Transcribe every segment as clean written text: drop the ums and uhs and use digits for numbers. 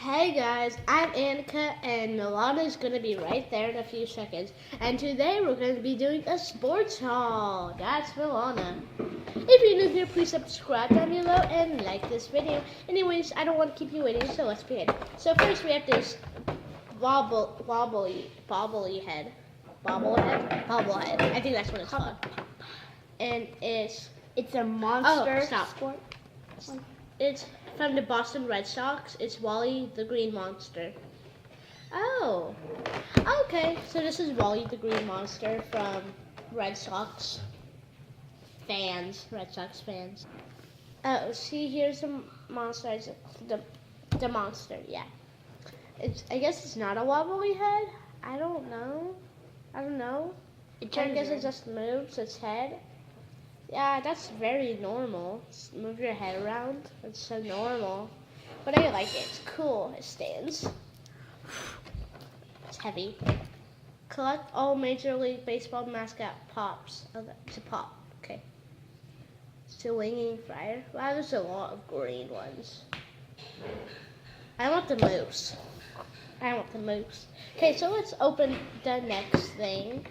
Hey guys, I'm Annika and Milana is going to be right there in a few seconds. And today we're going to be doing a sports haul. That's Milana. If you're new here, please subscribe down below and like this video. Anyways, I don't want to keep you waiting, so let's begin. So first we have this bobblehead. Bobblehead. I think that's what it's called. And it's a monster sport. It's from the Boston Red Sox. It's Wally the Green Monster. Oh, okay. So this is Wally the Green Monster from Red Sox fans. Oh, see, here's the monster. It's the monster. Yeah. I guess it's not a wobbly head. I don't know. I guess it just moves its head. Yeah, that's very normal. Just move your head around. It's so normal. But I like it. It's cool. It stands. It's heavy. Collect all Major League Baseball mascot pops. Oh, it's a pop. Okay. Swinging Friar. Wow, there's a lot of green ones. I want the moose. Okay, so let's open the next thing.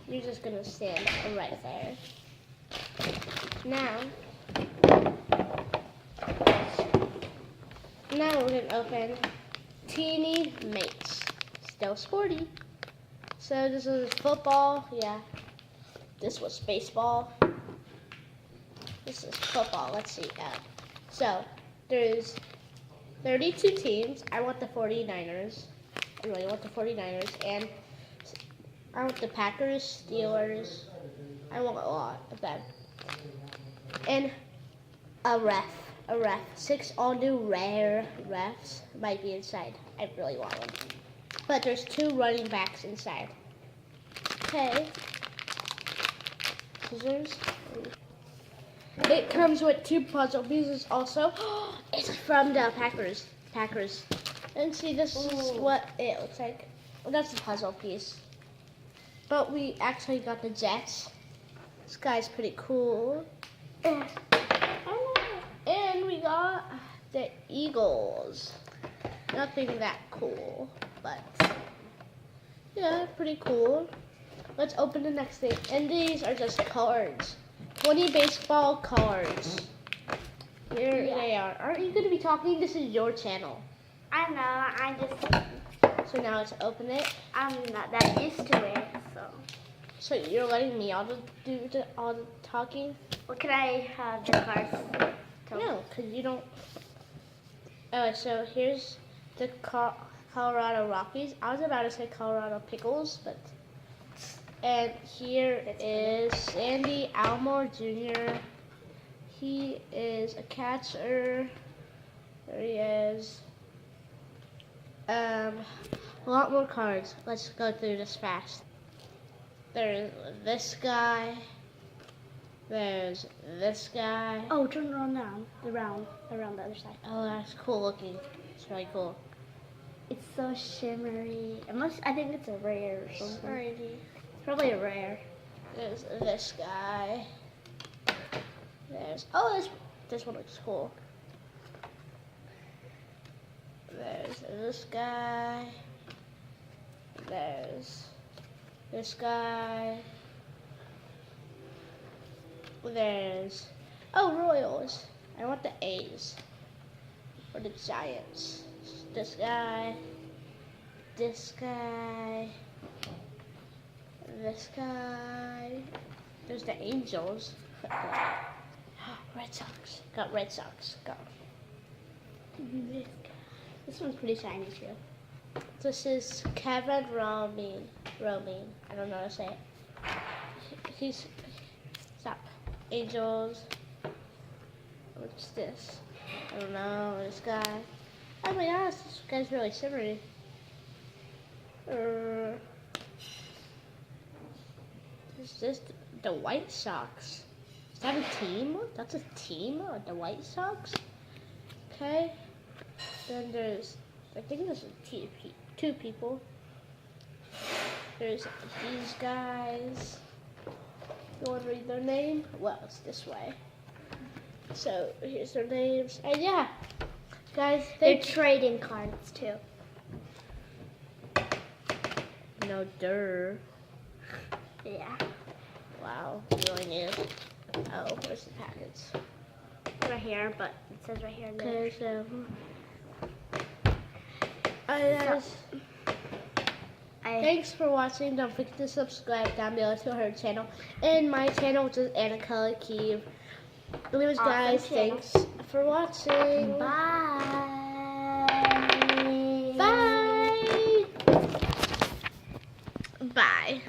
You're just going to stand right there. Now we're going to open Teeny Mates. Still sporty. So this is football. Yeah. This was baseball. This is football. Let's see. So there's 32 teams. I want the 49ers. I really want the 49ers. And I want the Packers, Steelers. I want a lot of them. And a ref. 6 all new rare refs might be inside. I really want one. But there's 2 running backs inside. Okay. Scissors. It comes with 2 puzzle pieces also. It's from the Packers. And see, this is what it looks like. Well, that's the puzzle piece. But we actually got the Jets. This guy's pretty cool. And we got the Eagles. Nothing that cool, but yeah, pretty cool. Let's open the next thing. And these are just cards. 20 baseball cards. Here they are. Aren't you going to be talking? This is your channel. I know, I just... So now let's open it. I'm not that used to it, so... So you're letting me do all the talking? Well, can I have the cards? No, because you don't... Oh, so here's the Colorado Rockies. I was about to say Colorado Pickles, but... And here is Sandy Alomar Jr. He is a catcher. There he is. A lot more cards. Let's go through this fast. There's this guy. There's this guy. Oh, turn it around around the other side. Oh, that's cool looking. It's really cool. It's so shimmery. I think it's a rare or something. Alrighty. Probably a rare. There's this guy. This one looks cool. There's this guy. There's this guy. There's Royals. I want the A's or the Giants. This guy. This guy. This guy. There's the Angels. Red Sox. Got Red Sox. Got This guy. This one's pretty shiny too. This is Kevin Romine. I don't know how to say it. Stop. Angels. What's this? I don't know. This guy. Oh my gosh, this guy's really shimmery. Is this the White Sox? Is that a team? That's a team? The White Sox? Okay. Then I think there's 2 people. There's these guys. You want to read their name? Well, it's this way. So here's their names. And yeah, Guys, They're thanks. trading cards too. No, durr. Yeah. Wow, you really need it. Oh, where's the packets? Right here, but it says right here. Okay, so. Guys, thanks for watching. Don't forget to subscribe down below to her channel and my channel, which is Anna Kelly Kiev. Anyways, Awesome guys, channel. thanks for watching. Bye. Bye. Bye.